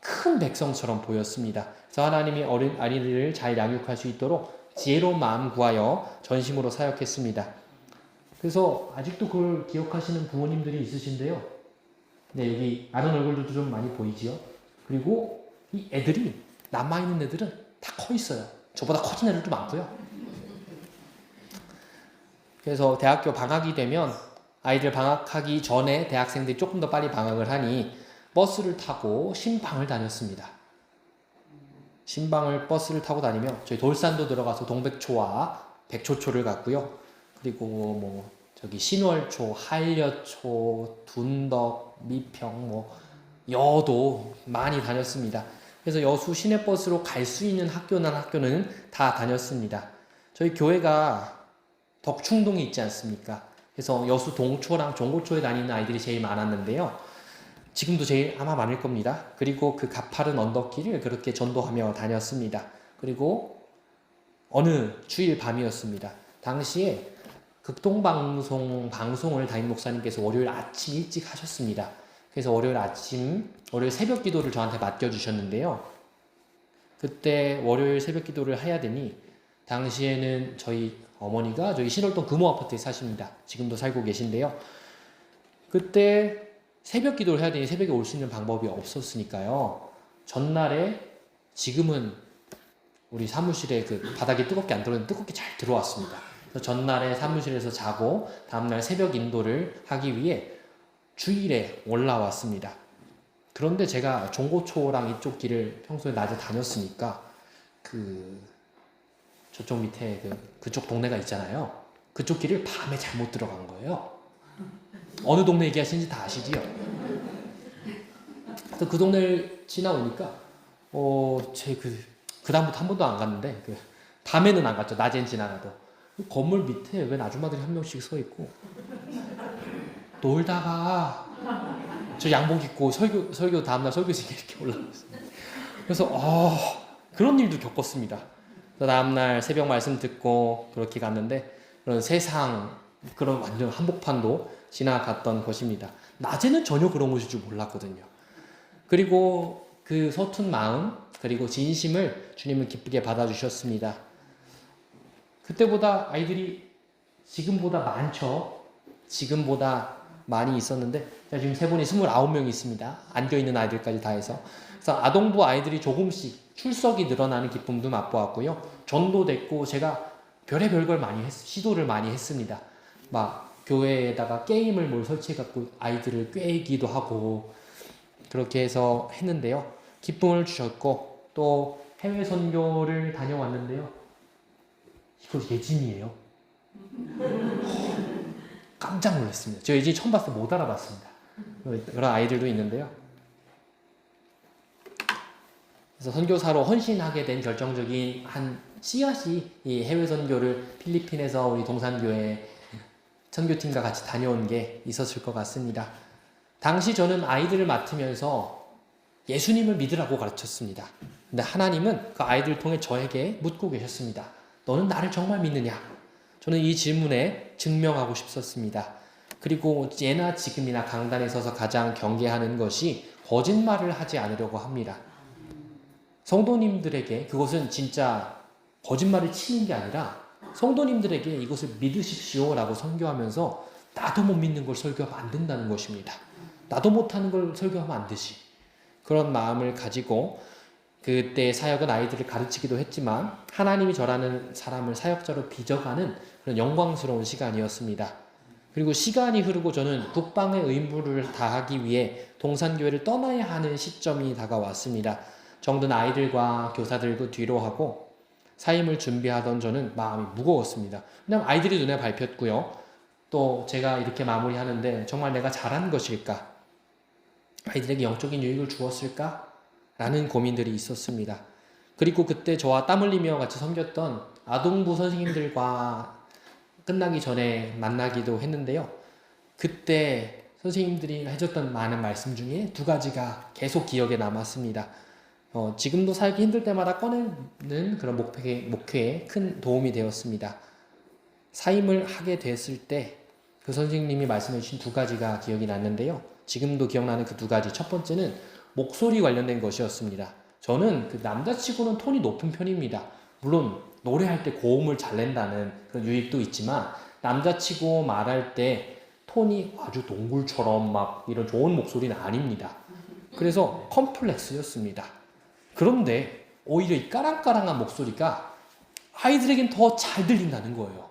큰 백성처럼 보였습니다. 그래서 하나님이 어린 아이들을 잘 양육할 수 있도록 지혜로운 마음 구하여 전심으로 사역했습니다. 그래서 아직도 그걸 기억하시는 부모님들이 있으신데요. 네, 여기 아는 얼굴들도 좀 많이 보이지요. 그리고 이 애들이, 남아있는 애들은 다 커 있어요. 저보다 커진 애들도 많고요. 그래서 대학교 방학이 되면 아이들 방학하기 전에 대학생들이 조금 더 빨리 방학을 하니 버스를 타고 신방을 다녔습니다. 신방을 버스를 타고 다니며 저희 돌산도 들어가서 동백초와 백초초를 갔고요. 그리고 뭐 저기 신월초, 한려초, 둔덕, 미평, 뭐 여도 많이 다녔습니다. 그래서 여수 시내버스로 갈 수 있는 학교는 다 다녔습니다. 저희 교회가 덕충동에 있지 않습니까? 그래서 여수 동초랑 종고초에 다니는 아이들이 제일 많았는데요. 지금도 제일 아마 많을 겁니다. 그리고 그 가파른 언덕길을 그렇게 전도하며 다녔습니다. 그리고 어느 주일 밤이었습니다. 당시에 극동방송을 담임 목사님께서 월요일 아침 일찍 하셨습니다. 그래서 월요일 새벽 기도를 저한테 맡겨주셨는데요. 그때 월요일 새벽 기도를 해야 되니 당시에는 저희 어머니가 저희 신월동 금호 아파트에 사십니다. 지금도 살고 계신데요. 그때 새벽 기도를 해야 되니 새벽에 올 수 있는 방법이 없었으니까요. 전날에 지금은 우리 사무실에 그 바닥에 뜨겁게 안 들어오는데 뜨겁게 잘 들어왔습니다. 그래서 전날에 사무실에서 자고 다음날 새벽 인도를 하기 위해 주일에 올라왔습니다. 그런데 제가 종고초랑 이쪽 길을 평소에 낮에 다녔으니까 저쪽 밑에 그쪽 동네가 있잖아요. 그쪽 길을 밤에 잘못 들어간 거예요. 어느 동네 얘기하시는지 다 아시지요? 그래서 그 동네를 지나오니까 그 다음부터 한 번도 안 갔는데 밤에는 안 갔죠. 낮엔 지나가도 건물 밑에 웬 아줌마들이 한 명씩 서 있고 놀다가 저 양복 입고 설교 다음날 설교실에 이렇게 올라왔어요. 그래서 그런 일도 겪었습니다. 다음날 새벽 말씀 듣고 그렇게 갔는데 그런 세상 그런 완전 한복판도 지나갔던 것입니다. 낮에는 전혀 그런 것일 줄 몰랐거든요. 그리고 그 서툰 마음 그리고 진심을 주님은 기쁘게 받아주셨습니다. 그때보다 아이들이 지금보다 많죠. 지금보다 많이 있었는데 지금 세 분이 29명이 있습니다. 안겨있는 아이들까지 다 해서. 그래서 아동부 아이들이 조금씩 출석이 늘어나는 기쁨도 맛보았고요. 전도됐고 제가 별의별 걸 많이 시도를 많이 했습니다. 막 교회에다가 게임을 뭘 설치해갖고 아이들을 꿰기도 하고 그렇게 해서 했는데요. 기쁨을 주셨고 또 해외 선교를 다녀왔는데요. 이거 예진이에요. 깜짝 놀랐습니다. 저 예진이 처음 봤을 때 못 알아봤습니다. 그런 아이들도 있는데요. 그래서 선교사로 헌신하게 된 결정적인 한 씨앗이 이 해외 선교를 필리핀에서 우리 동산교회 선교팀과 같이 다녀온 게 있었을 것 같습니다. 당시 저는 아이들을 맡으면서 예수님을 믿으라고 가르쳤습니다. 근데 하나님은 그 아이들을 통해 저에게 묻고 계셨습니다. 너는 나를 정말 믿느냐? 저는 이 질문에 증명하고 싶었습니다. 그리고 예나 지금이나 강단에 서서 가장 경계하는 것이 거짓말을 하지 않으려고 합니다. 성도님들에게 그것은 진짜 거짓말을 치는 게 아니라 성도님들에게 이것을 믿으십시오라고 선교하면서 나도 못 믿는 걸 설교하면 안 된다는 것입니다. 나도 못하는 걸 설교하면 안 되지. 그런 마음을 가지고 그때 사역은 아이들을 가르치기도 했지만 하나님이 저라는 사람을 사역자로 빚어가는 그런 영광스러운 시간이었습니다. 그리고 시간이 흐르고 저는 국방의 의무를 다하기 위해 동산교회를 떠나야 하는 시점이 다가왔습니다. 정든 아이들과 교사들도 뒤로 하고 사임을 준비하던 저는 마음이 무거웠습니다. 왜냐하면 아이들이 눈에 밟혔고요. 또 제가 이렇게 마무리하는데 정말 내가 잘한 것일까? 아이들에게 영적인 유익을 주었을까? 라는 고민들이 있었습니다. 그리고 그때 저와 땀 흘리며 같이 섬겼던 아동부 선생님들과 끝나기 전에 만나기도 했는데요. 그때 선생님들이 해줬던 많은 말씀 중에 두 가지가 계속 기억에 남았습니다. 지금도 살기 힘들 때마다 꺼내는 그런 목회에 큰 도움이 되었습니다. 사임을 하게 됐을 때 그 선생님이 말씀해 주신 두 가지가 기억이 났는데요. 지금도 기억나는 그 두 가지. 첫 번째는 목소리 관련된 것이었습니다. 저는 그 남자치고는 톤이 높은 편입니다. 물론 노래할 때 고음을 잘 낸다는 그런 유익도 있지만 남자치고 말할 때 톤이 아주 동굴처럼 막 이런 좋은 목소리는 아닙니다. 그래서 컴플렉스였습니다. 그런데 오히려 이 까랑까랑한 목소리가 아이들에겐 더 잘 들린다는 거예요.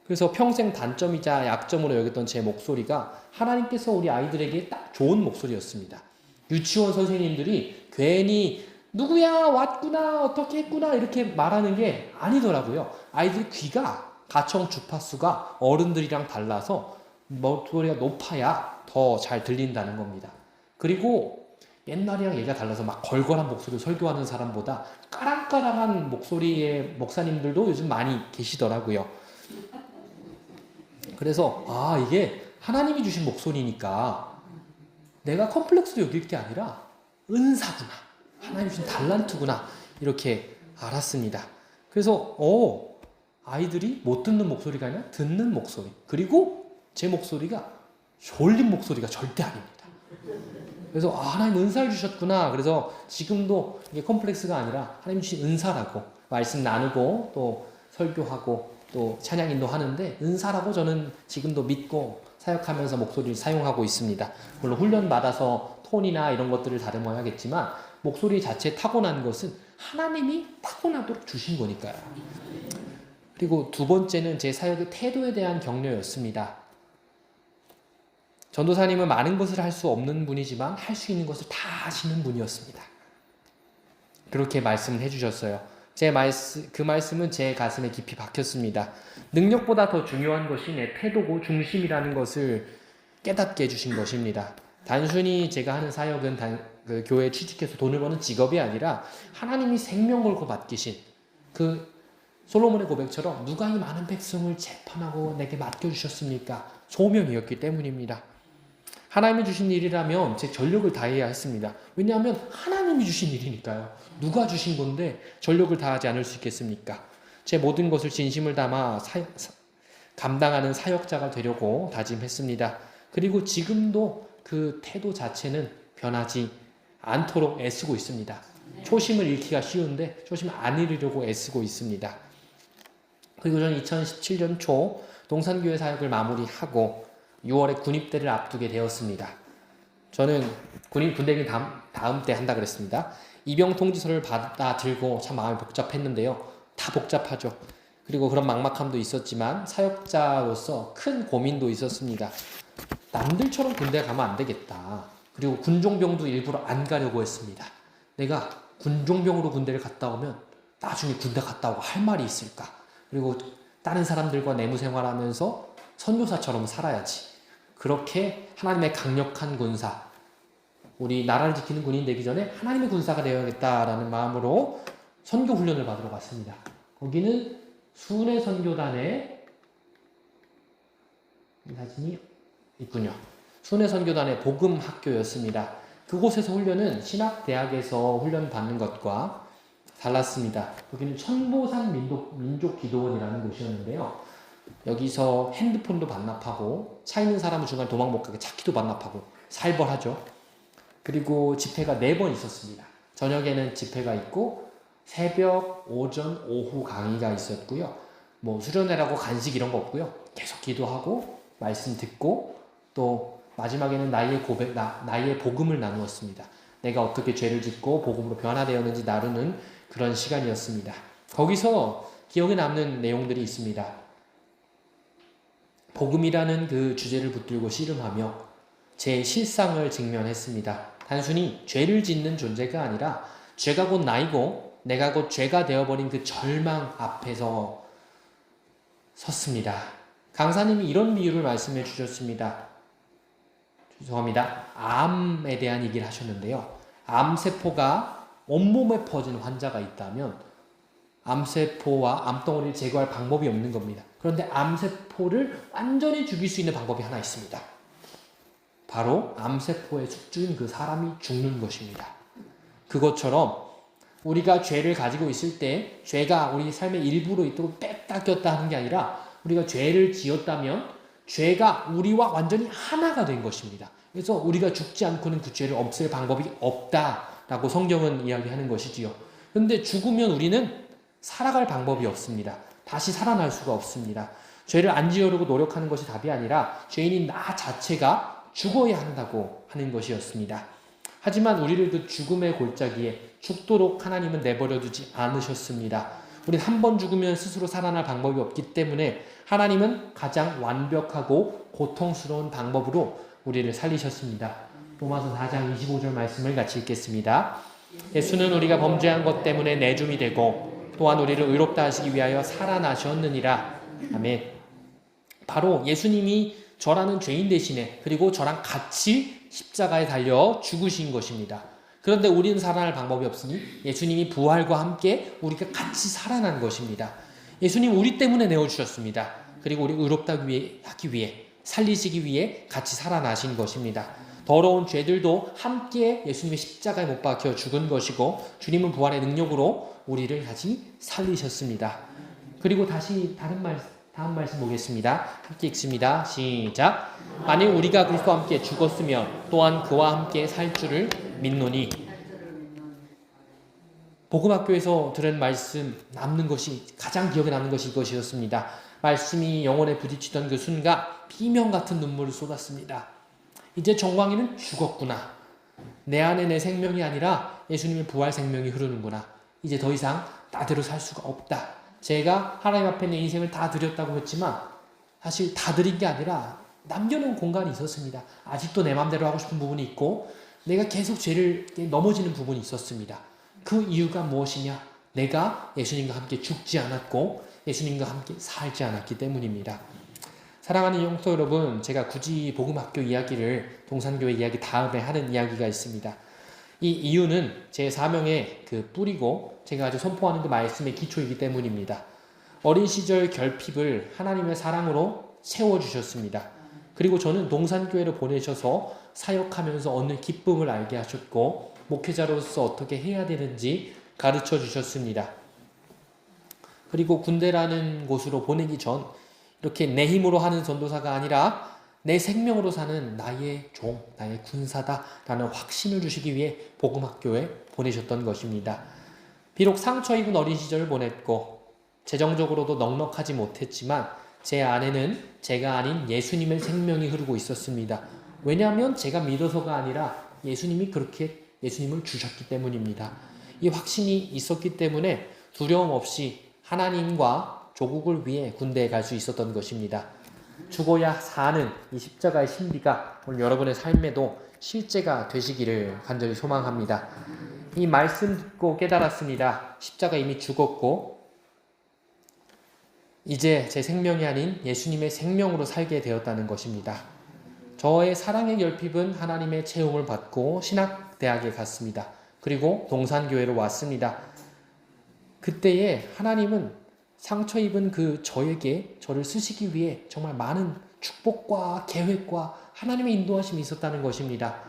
그래서 평생 단점이자 약점으로 여겼던 제 목소리가 하나님께서 우리 아이들에게 딱 좋은 목소리였습니다. 유치원 선생님들이 괜히 누구야 왔구나 어떻게 했구나 이렇게 말하는 게 아니더라고요. 아이들 귀가 가청 주파수가 어른들이랑 달라서 목소리가 높아야 더 잘 들린다는 겁니다. 그리고 옛날이랑 얘가 달라서 막 걸걸한 목소리로 설교하는 사람보다 까랑까랑한 목소리의 목사님들도 요즘 많이 계시더라고요. 그래서 이게 하나님이 주신 목소리니까 내가 컴플렉스로 여길 게 아니라 은사구나. 하나님 주신 달란트구나. 이렇게 알았습니다. 그래서 아이들이 못 듣는 목소리가 아니라 듣는 목소리. 그리고 제 목소리가 졸린 목소리가 절대 아닙니다. 그래서 하나님 은사를 주셨구나. 그래서 지금도 이게 컴플렉스가 아니라 하나님 주신 은사라고 말씀 나누고 또 설교하고 또 찬양 인도하는데 은사라고 저는 지금도 믿고 사역하면서 목소리를 사용하고 있습니다. 물론 훈련 받아서 톤이나 이런 것들을 다듬어야겠지만 목소리 자체 타고난 것은 하나님이 타고나도록 주신 거니까요. 그리고 두 번째는 제 사역의 태도에 대한 격려였습니다. 전도사님은 많은 것을 할 수 없는 분이지만 할 수 있는 것을 다 하시는 분이었습니다. 그렇게 말씀을 해주셨어요. 그 말씀은 제 가슴에 깊이 박혔습니다. 능력보다 더 중요한 것이 내 태도고 중심이라는 것을 깨닫게 해주신 것입니다. 단순히 제가 하는 사역은 그 교회에 취직해서 돈을 버는 직업이 아니라 하나님이 생명 걸고 맡기신 그 솔로몬의 고백처럼 누가 이 많은 백성을 재판하고 내게 맡겨주셨습니까? 소명이었기 때문입니다. 하나님이 주신 일이라면 제 전력을 다해야 했습니다. 왜냐하면 하나님이 주신 일이니까요. 누가 주신 건데 전력을 다하지 않을 수 있겠습니까? 제 모든 것을 진심을 담아 감당하는 사역자가 되려고 다짐했습니다. 그리고 지금도 그 태도 자체는 변하지 않도록 애쓰고 있습니다. 초심을 잃기가 쉬운데 초심을 안 잃으려고 애쓰고 있습니다. 그리고 저는 2017년 초 동산교회 사역을 마무리하고 6월에 군입대를 앞두게 되었습니다. 저는 군대는 다음 때 한다 그랬습니다. 입영 통지서를 받아 들고 참 마음이 복잡했는데요. 다 복잡하죠. 그리고 그런 막막함도 있었지만 사역자로서 큰 고민도 있었습니다. 남들처럼 군대 가면 안 되겠다. 그리고 군종병도 일부러 안 가려고 했습니다. 내가 군종병으로 군대를 갔다 오면 나중에 군대 갔다 오고 할 말이 있을까? 그리고 다른 사람들과 내무 생활하면서 선교사처럼 살아야지. 그렇게 하나님의 강력한 군사, 우리 나라를 지키는 군인 되기 전에 하나님의 군사가 되어야겠다라는 마음으로 선교 훈련을 받으러 갔습니다. 거기는 순회 선교단의 사진이 있군요. 순회 선교단의 복음 학교였습니다. 그곳에서 훈련은 신학대학에서 훈련 받는 것과 달랐습니다. 여기는 천보산 민족 기도원이라는 곳이었는데요. 여기서 핸드폰도 반납하고 차 있는 사람은 중간에 도망 못 가게 차키도 반납하고 살벌하죠. 그리고 집회가 4번 있었습니다. 저녁에는 집회가 있고 새벽, 오전, 오후 강의가 있었고요. 뭐 수련회라고 간식 이런 거 없고요. 계속 기도하고 말씀 듣고 또 마지막에는 나의 복음을 나누었습니다. 내가 어떻게 죄를 짓고 복음으로 변화되었는지 나누는 그런 시간이었습니다. 거기서 기억에 남는 내용들이 있습니다. 복음이라는 그 주제를 붙들고 씨름하며 제 실상을 직면했습니다. 단순히 죄를 짓는 존재가 아니라 죄가 곧 나이고 내가 곧 죄가 되어버린 그 절망 앞에서 섰습니다. 강사님이 이런 비유를 말씀해 주셨습니다. 죄송합니다. 암에 대한 얘기를 하셨는데요. 암세포가 온몸에 퍼진 환자가 있다면 암세포와 암덩어리를 제거할 방법이 없는 겁니다. 그런데 암세포를 완전히 죽일 수 있는 방법이 하나 있습니다. 바로 암세포의 숙주인 그 사람이 죽는 것입니다. 그것처럼 우리가 죄를 가지고 있을 때 죄가 우리 삶의 일부로 있도록 뺐다 꼈다 하는 게 아니라 우리가 죄를 지었다면 죄가 우리와 완전히 하나가 된 것입니다. 그래서 우리가 죽지 않고는 그 죄를 없앨 방법이 없다라고 성경은 이야기하는 것이지요. 그런데 죽으면 우리는 살아갈 방법이 없습니다. 다시 살아날 수가 없습니다. 죄를 안 지으려고 노력하는 것이 답이 아니라 죄인인 나 자체가 죽어야 한다고 하는 것이었습니다. 하지만 우리를 그 죽음의 골짜기에 죽도록 하나님은 내버려 두지 않으셨습니다. 우린 한 번 죽으면 스스로 살아날 방법이 없기 때문에 하나님은 가장 완벽하고 고통스러운 방법으로 우리를 살리셨습니다. 로마서 4장 25절 말씀을 같이 읽겠습니다. 예수는 우리가 범죄한 것 때문에 내줌이 되고 또한 우리를 의롭다 하시기 위하여 살아나셨느니라. 아멘. 바로 예수님이 저라는 죄인 대신에 그리고 저랑 같이 십자가에 달려 죽으신 것입니다. 그런데 우리는 살아날 방법이 없으니 예수님이 부활과 함께 우리가 같이 살아난 것입니다. 예수님 우리 때문에 내어주셨습니다. 그리고 우리 의롭다 하기 위해 살리시기 위해 같이 살아나신 것입니다. 더러운 죄들도 함께 예수님의 십자가에 못 박혀 죽은 것이고 주님은 부활의 능력으로 우리를 다시 살리셨습니다. 그리고 다시 다음 말씀 보겠습니다. 함께 읽습니다. 시작. 만일 우리가 그리스도와 함께 죽었으면 또한 그와 함께 살 줄을 믿노니. 복음학교에서 들은 말씀 가장 기억에 남는 것이 이것이었습니다. 말씀이 영혼에 부딪히던 그 순간 비명 같은 눈물을 쏟았습니다. 이제 정광이는 죽었구나. 내 안에 내 생명이 아니라 예수님의 부활 생명이 흐르는구나. 이제 더 이상 나대로 살 수가 없다. 제가 하나님 앞에 내 인생을 다 드렸다고 했지만 사실 다 드린 게 아니라 남겨놓은 공간이 있었습니다. 아직도 내 마음대로 하고 싶은 부분이 있고 내가 계속 죄를 넘어지는 부분이 있었습니다. 그 이유가 무엇이냐? 내가 예수님과 함께 죽지 않았고 예수님과 함께 살지 않았기 때문입니다. 사랑하는 영토 여러분, 제가 굳이 복음학교 이야기를 동산교회 이야기 다음에 하는 이야기가 있습니다. 이 이유는 제 사명의 그 뿌리고 제가 아주 선포하는 그 말씀의 기초이기 때문입니다. 어린 시절 결핍을 하나님의 사랑으로 채워주셨습니다. 그리고 저는 동산교회로 보내셔서 사역하면서 얻는 기쁨을 알게 하셨고 목회자로서 어떻게 해야 되는지 가르쳐 주셨습니다. 그리고 군대라는 곳으로 보내기 전 이렇게 내 힘으로 하는 전도사가 아니라 내 생명으로 사는 나의 종, 나의 군사다라는 확신을 주시기 위해 복음학교에 보내셨던 것입니다. 비록 상처 입은 어린 시절을 보냈고 재정적으로도 넉넉하지 못했지만 제 안에는 제가 아닌 예수님의 생명이 흐르고 있었습니다. 왜냐하면 제가 믿어서가 아니라 예수님이 그렇게 예수님을 주셨기 때문입니다. 이 확신이 있었기 때문에 두려움 없이 하나님과 조국을 위해 군대에 갈 수 있었던 것입니다. 죽어야 사는 이 십자가의 신비가 오늘 여러분의 삶에도 실제가 되시기를 간절히 소망합니다. 이 말씀 듣고 깨달았습니다. 십자가 이미 죽었고 이제 제 생명이 아닌 예수님의 생명으로 살게 되었다는 것입니다. 저의 사랑의 결핍은 하나님의 채움을 받고 신학대학에 갔습니다. 그리고 동산교회로 왔습니다. 그때에 하나님은 상처 입은 그 저에게 저를 쓰시기 위해 정말 많은 축복과 계획과 하나님의 인도하심이 있었다는 것입니다.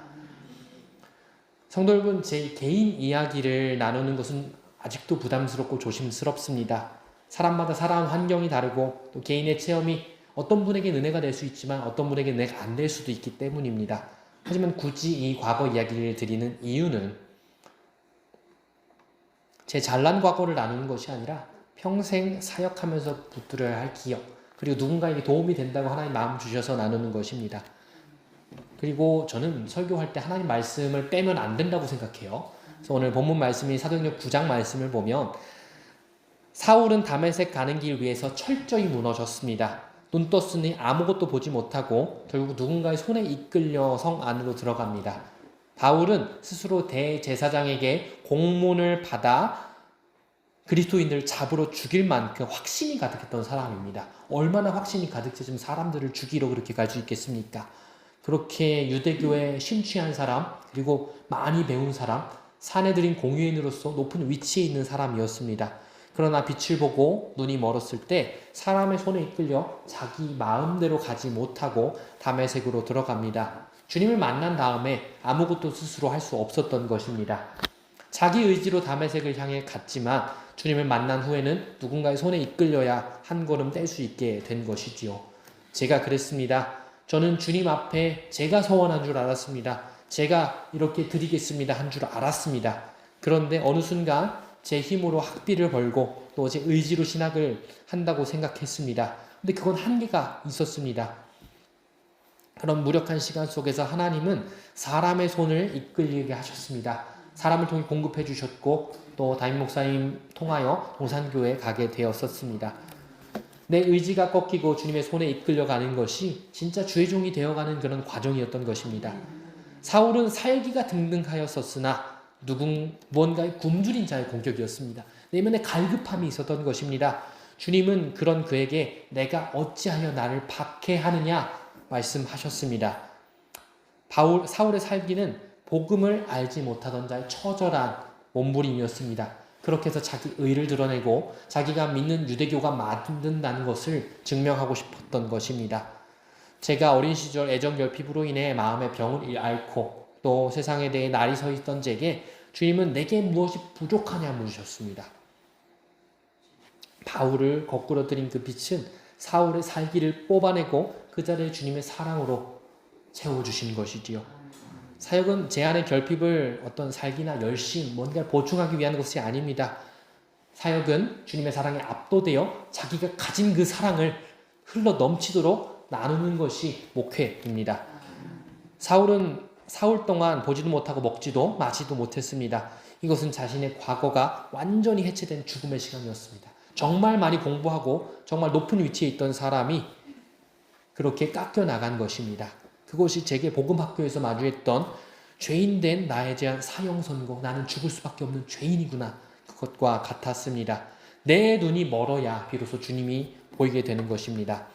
성도 여러분, 제 개인 이야기를 나누는 것은 아직도 부담스럽고 조심스럽습니다. 사람마다 살아온 환경이 다르고 또 개인의 체험이 어떤 분에게 은혜가 될 수 있지만 어떤 분에게 은혜가 안 될 수도 있기 때문입니다. 하지만 굳이 이 과거 이야기를 드리는 이유는 제 잘난 과거를 나누는 것이 아니라 평생 사역하면서 붙들어야 할 기억, 그리고 누군가에게 도움이 된다고 하나님 마음 주셔서 나누는 것입니다. 그리고 저는 설교할 때 하나님 말씀을 빼면 안 된다고 생각해요. 그래서 오늘 본문 말씀이 사도행전 9장 말씀을 보면 사울은 다메섹 가는 길 위에서 철저히 무너졌습니다. 눈 떴으니 아무것도 보지 못하고 결국 누군가의 손에 이끌려 성 안으로 들어갑니다. 바울은 스스로 대제사장에게 공문을 받아 그리스도인들을 잡으러 죽일 만큼 확신이 가득했던 사람입니다. 얼마나 확신이 가득했으면 사람들을 죽이러 그렇게 갈 수 있겠습니까? 그렇게 유대교에 심취한 사람, 그리고 많이 배운 사람, 사내들인 공유인으로서 높은 위치에 있는 사람이었습니다. 그러나 빛을 보고 눈이 멀었을 때 사람의 손에 이끌려 자기 마음대로 가지 못하고 다메섹으로 들어갑니다. 주님을 만난 다음에 아무것도 스스로 할 수 없었던 것입니다. 자기 의지로 다메섹을 향해 갔지만 주님을 만난 후에는 누군가의 손에 이끌려야 한 걸음 뗄 수 있게 된 것이지요. 제가 그랬습니다. 저는 주님 앞에 제가 서원한 줄 알았습니다. 제가 이렇게 드리겠습니다 한 줄 알았습니다. 그런데 어느 순간 제 힘으로 학비를 벌고 또 제 의지로 신학을 한다고 생각했습니다. 근데 그건 한계가 있었습니다. 그런 무력한 시간 속에서 하나님은 사람의 손을 이끌리게 하셨습니다. 사람을 통해 공급해 주셨고 또 담임 목사님 통하여 동산교회에 가게 되었었습니다. 내 의지가 꺾이고 주님의 손에 이끌려가는 것이 진짜 주의 종이 되어가는 그런 과정이었던 것입니다. 사울은 살기가 등등하였었으나 무언가의 굶주린 자의 공격이었습니다. 내면에 갈급함이 있었던 것입니다. 주님은 그런 그에게 내가 어찌하여 나를 박해하느냐 말씀하셨습니다. 사울의 살기는 복음을 알지 못하던 자의 처절한 몸부림이었습니다. 그렇게 해서 자기 의를 드러내고 자기가 믿는 유대교가 맞는다는 것을 증명하고 싶었던 것입니다. 제가 어린 시절 애정결핍으로 인해 마음의 병을 앓고 또 세상에 대해 날이 서 있던 제게 주님은 내게 무엇이 부족하냐 물으셨습니다. 바울을 거꾸로 들인 그 빛은 사울의 살기를 뽑아내고 그 자리에 주님의 사랑으로 채워주신 것이지요. 사역은 제 안의 결핍을 어떤 살기나 열심, 뭔가를 보충하기 위한 것이 아닙니다. 사역은 주님의 사랑에 압도되어 자기가 가진 그 사랑을 흘러 넘치도록 나누는 것이 목회입니다. 사울은 사흘 동안 보지도 못하고 먹지도 마시도 못했습니다. 이것은 자신의 과거가 완전히 해체된 죽음의 시간이었습니다. 정말 많이 공부하고 정말 높은 위치에 있던 사람이 그렇게 깎여나간 것입니다. 그것이 제게 복음학교에서 마주했던 죄인된 나에 대한 사형 선고, 나는 죽을 수밖에 없는 죄인이구나. 그것과 같았습니다. 내 눈이 멀어야 비로소 주님이 보이게 되는 것입니다.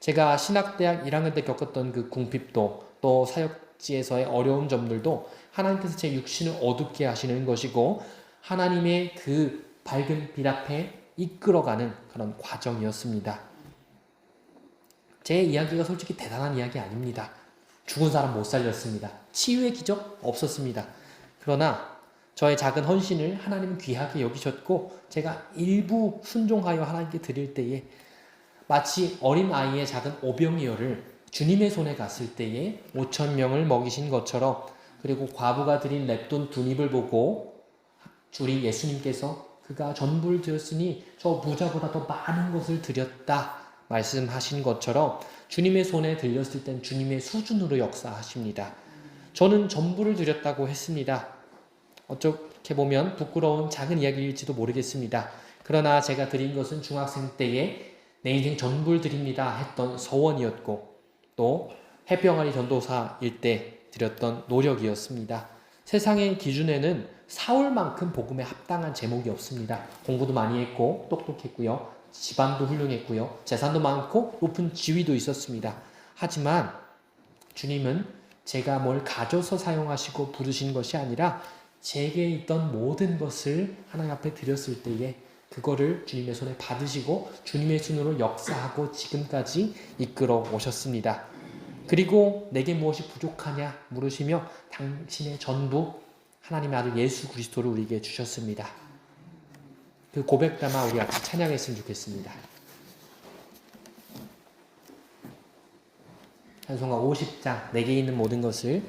제가 신학대학 1학년 때 겪었던 그 궁핍도 또 사역지에서의 어려운 점들도 하나님께서 제 육신을 어둡게 하시는 것이고 하나님의 그 밝은 빛 앞에 이끌어가는 그런 과정이었습니다. 제 이야기가 솔직히 대단한 이야기 아닙니다. 죽은 사람 못 살렸습니다. 치유의 기적 없었습니다. 그러나 저의 작은 헌신을 하나님은 귀하게 여기셨고 제가 일부 순종하여 하나님께 드릴 때에 마치 어린아이의 작은 오병이어를 주님의 손에 갔을 때에 5,000명을 먹이신 것처럼 그리고 과부가 드린 랩돈 2입을 보고 우리 예수님께서 그가 전부를 드렸으니 저 부자보다 더 많은 것을 드렸다 말씀하신 것처럼 주님의 손에 들렸을 땐 주님의 수준으로 역사하십니다. 저는 전부를 드렸다고 했습니다. 어떻게 보면 부끄러운 작은 이야기일지도 모르겠습니다. 그러나 제가 드린 것은 중학생 때에 내 인생 전부를 드립니다 했던 서원이었고 또 해병아리 전도사일 때 드렸던 노력이었습니다. 세상의 기준에는 사울만큼 복음에 합당한 제목이 없습니다. 공부도 많이 했고 똑똑했고요. 집안도 훌륭했고요. 재산도 많고 높은 지위도 있었습니다. 하지만 주님은 제가 뭘 가져서 사용하시고 부르신 것이 아니라 제게 있던 모든 것을 하나님 앞에 드렸을 때에 그거를 주님의 손에 받으시고 주님의 손으로 역사하고 지금까지 이끌어 오셨습니다. 그리고 내게 무엇이 부족하냐 물으시며 당신의 전부 하나님의 아들 예수 그리스도를 우리에게 주셨습니다. 그 고백 담아 우리 같이 찬양했으면 좋겠습니다. 찬송가 50장 내게 있는 모든 것을